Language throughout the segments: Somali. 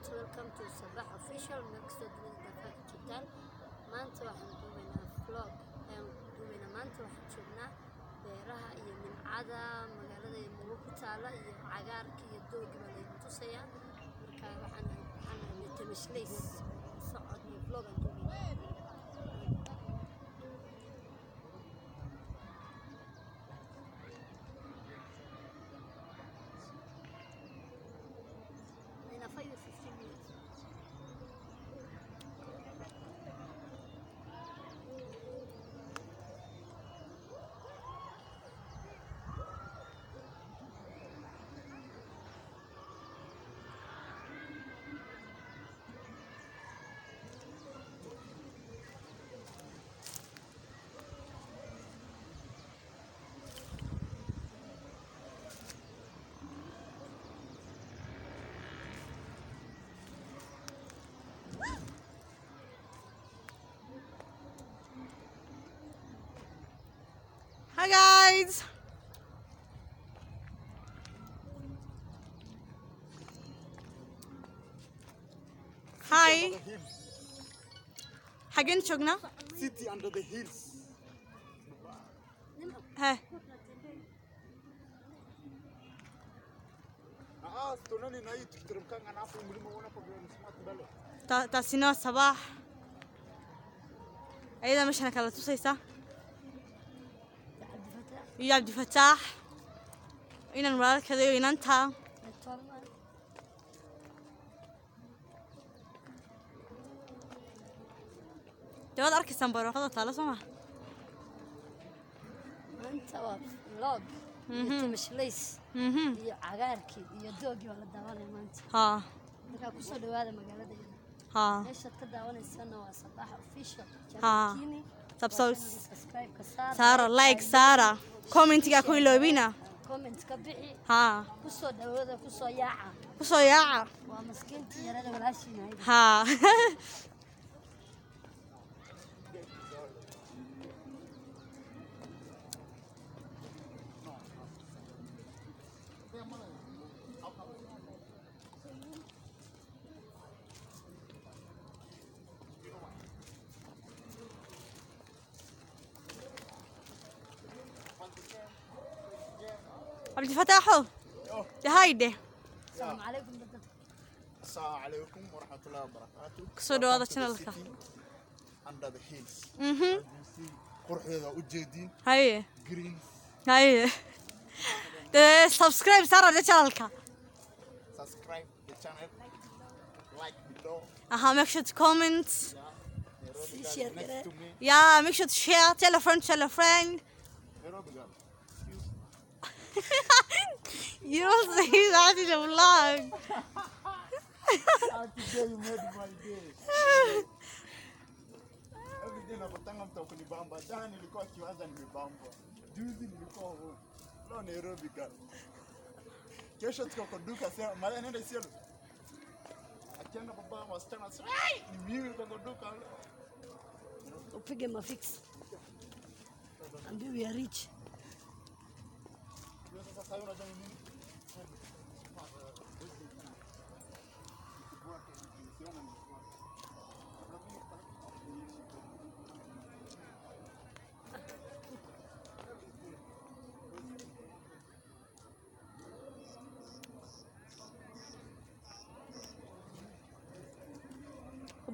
بعد welcome to Sabah official next to the Japan maanta waxaan duubaynaa vlog duubaynaa maanta waxaan joognaa beeraha iyo nimcada magaalada iyo mugo ku taala iyo cagaarka iyo doogga baa lagu tusayaa marka waxaan tamashleys socod iyo vlog aan duubaynaa Hi guys! Hi! Hagin jogna? City under the hills. Hey. Stonani na hii tukiteremkanga na hapo mlima unaona kwa smart mbele. Taasino Sabah. Ayada meeshana kala tusaysa. يا عبد الفتاح إن المرات كذا ينتهى جواد أركز برا خذ طالع سمع أنت vlog tamashleys iyo cagaarki iyo dooggi wala daawanay maanta ها marka ku soo dhawaada magaalada ها meesha ka daawanaysana waa Sabah official ها subscribe ka سارة لايك سارة كومنت يا كوي لوبينا comment ka bixi ها ku soo dhawaada ku soo yaaca وصياعة waa maskiintii yarada walaashiina ها عبد الفتاح هايدي السلام عليكم السلام عليكم ورحمة الله وبركاته. كسودو هذا channel ka Under the hills. قرحة وجدين. هاي Green. هاي subscribe سارة ده channel ka Subscribe the channel. Like below. make sure to comment share Next to me. yeah make sure to share tell a friend Nairobi girl. you don't say that in a vlog Today you made my day. Every day napatanga mtu kunibamba. Jana nilikuwa kiwanja nimebamba. Juzi nilikuwa home. Leo Nairobi girl. Kesho tuko kwa duka sasa. Mara nenda Isiolo. Akienda baba wasichana sasa. Ni mimi kwa duka. upige mafix ambie we are rich Sasa hiyo unajua nini?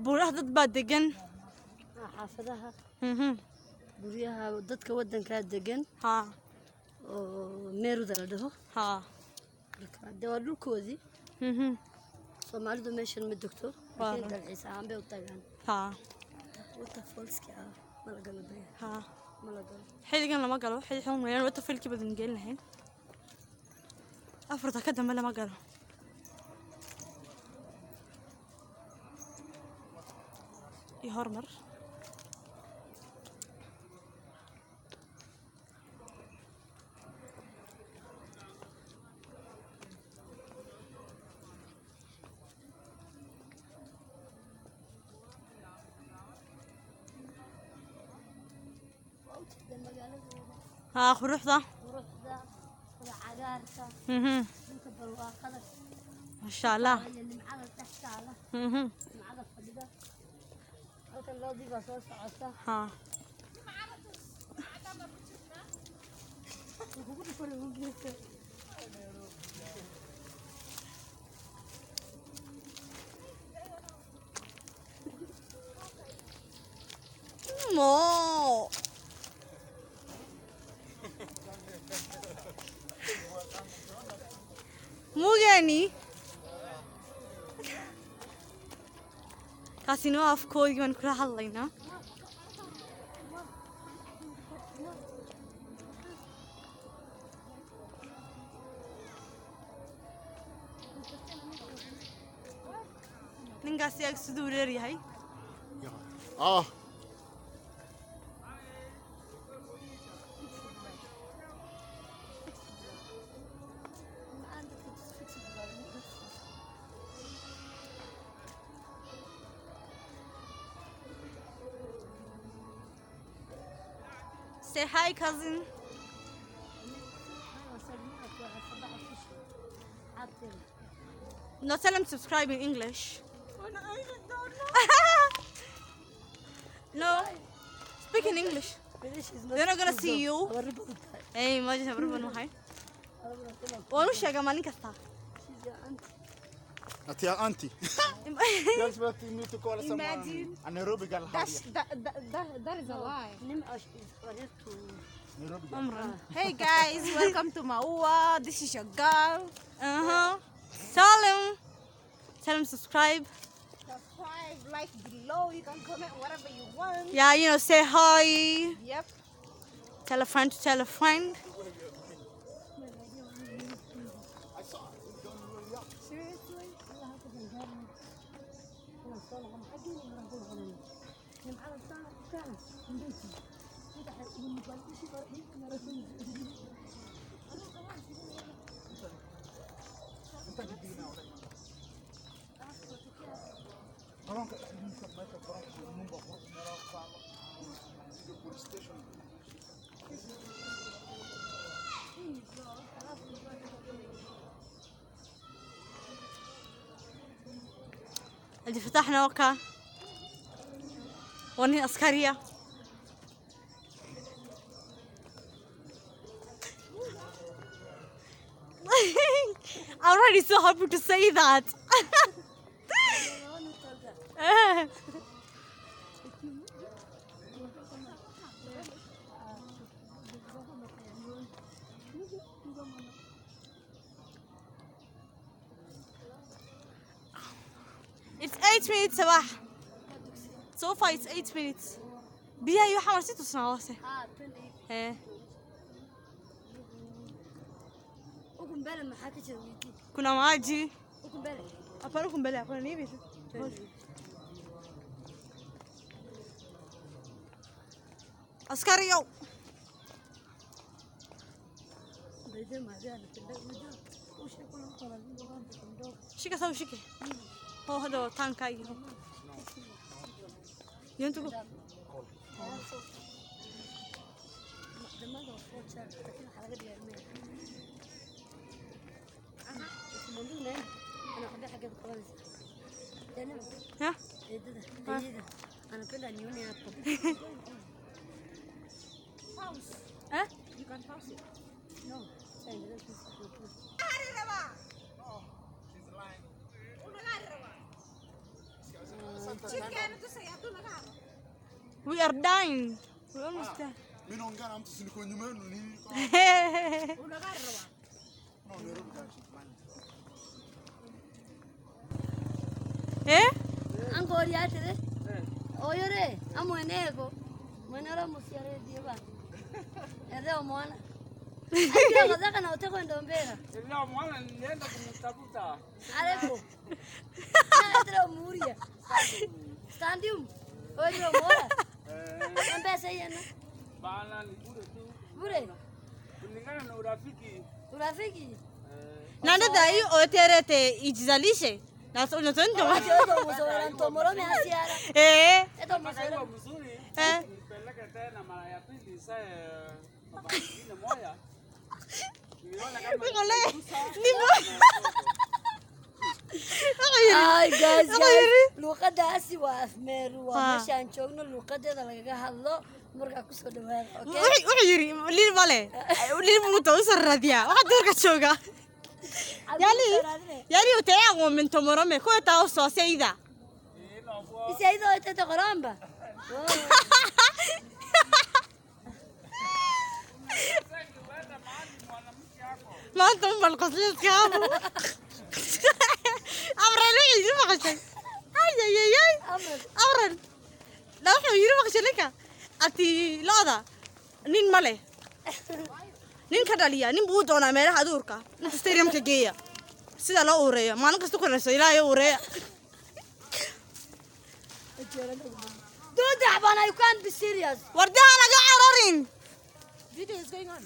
buuraha dad baa degan xaafadaha guryaha dadka wadanka degan ha oo meeruda la dhaho ha marka de waa dhulkoodii Soomaalidu meeshan ma degto laakiin dalxiis ahaan bay u tagaan ha waterfallska ma la galo ha ma la galo xilligan lama galo xilligan weeyaan wata filki badan gelin lahayn afarta ka dambe lama galo iyo hormar ها خروح ذا quruxda cagaarka inta barwaaqada ما شاء الله. nimcada dhex taala Mhm. nimcada fadhida halkan loodii baa soo socota ها. ugu dhufan ugu geesta مو. مو يعني. كاسينو أفكار يمكن كل حلينا. ninkaasi ag siduu leeyahay say hi cousin. No, tell him to subscribe in English. No, speak in English. They're not gonna see you. Hey, imagine everyone will hide. What is your money kasta? That's your auntie. That's what you need to call someone. A Nairobi girl. That is a lie. Nairobi girl. Amran. Hey guys, welcome to Maua. This is your girl. Tell him subscribe. Subscribe, like below. You can comment whatever you want. Yeah, you know, say hi. Yep. Tell a friend to tell a friend. Seriously? اللي فتحنا وكا وني عسكرية. I'm already so happy to say that. It's 8 minutes صباح. So far it's 8 minutes. بيها يو حمرتي تصنعوسه. إيه. ukumbele maxaa ka jira weydii كنا معاجي. ukumbele أبانكم بلا أبانا نيبي. عسكريو. bayda maadaana tindha u sheeko la qoran tindho شيكا سوي شيكي. هو هذا تانكاي. ينتقو. dhamada focha laakiin waxa laga dhigaa meel manduna ana qada xagga qabanaysa yana ها. eedada ana penda nione hapo House. ها. You can house it. no sasa We are dying. We almost die. Mimi naongea na mtu si niko nyuma yenu nini? No, Nairobi girl. Eh? angori atire oyore amwenego mwenara musiare diba ere mwana ayo kadaka na uteko ndombera Ndio mwana nienda kumtafuta. aleko na muria standium oyo mora ambesa yana Bana ni bure tu. bure Kulingana na urafiki. urafiki Nanda dai oterete ijizalishe. Na so ntondo. ajo muzora ntomoro me asiara Eh. eto Kama muzora hiyo mzuri. Eh. Nipeleke tena mara ya pili sasa baba mwingine moja. Niliona kama Ngole. Musa, Ni mo. Hi guys, Wuxuu yiri luqadaasi waa afmeeru waa Ha. meeshaan joogno luqadeeda lagaga hadlo markaa kusoo dhawaada okay wuxuu yiri lil male lil muto usaradiya waxa duurka jooga yani utayago min tomorome ko taa soo sayda isaydo ay tada qoramba maanta un bal qosliska abu amran yiri maqashay ay amran la wuxuu yiri maqashay ninka ati looda nin male nin ka dhaliya nin buu doonaa meelaha duurka inta stadiumka geeya sida loo ureeyo maalin kasta ku reeso ilaahay ureeya don't happen you can't be serious wardaha laga cararin Video is going on.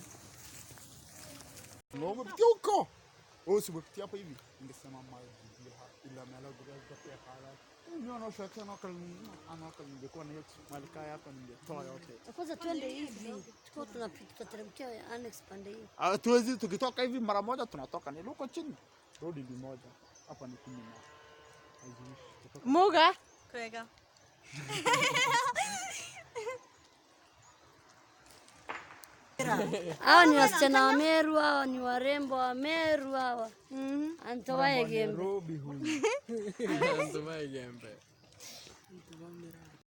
No, umepitia huko. Wewe si umepitia hapa hivi. Ningesema maji ila mala gura kwa hala. Niona shaka na kal ningekuwa na hiyo malika hapa ningetoa yote. kwanza twende hivi tuko tunateremkia annex pande hii Tuwezi tukitoka hivi mara moja tunatoka ni huko chini. Rodi ni moja. Hapa ni 10 na. Haijishi. Muga kwega hawa ni wasichana wa Meru, hawa ni warembo wa Meru hawa. Antowaye gembe. Nairobi huyu. Ndio maana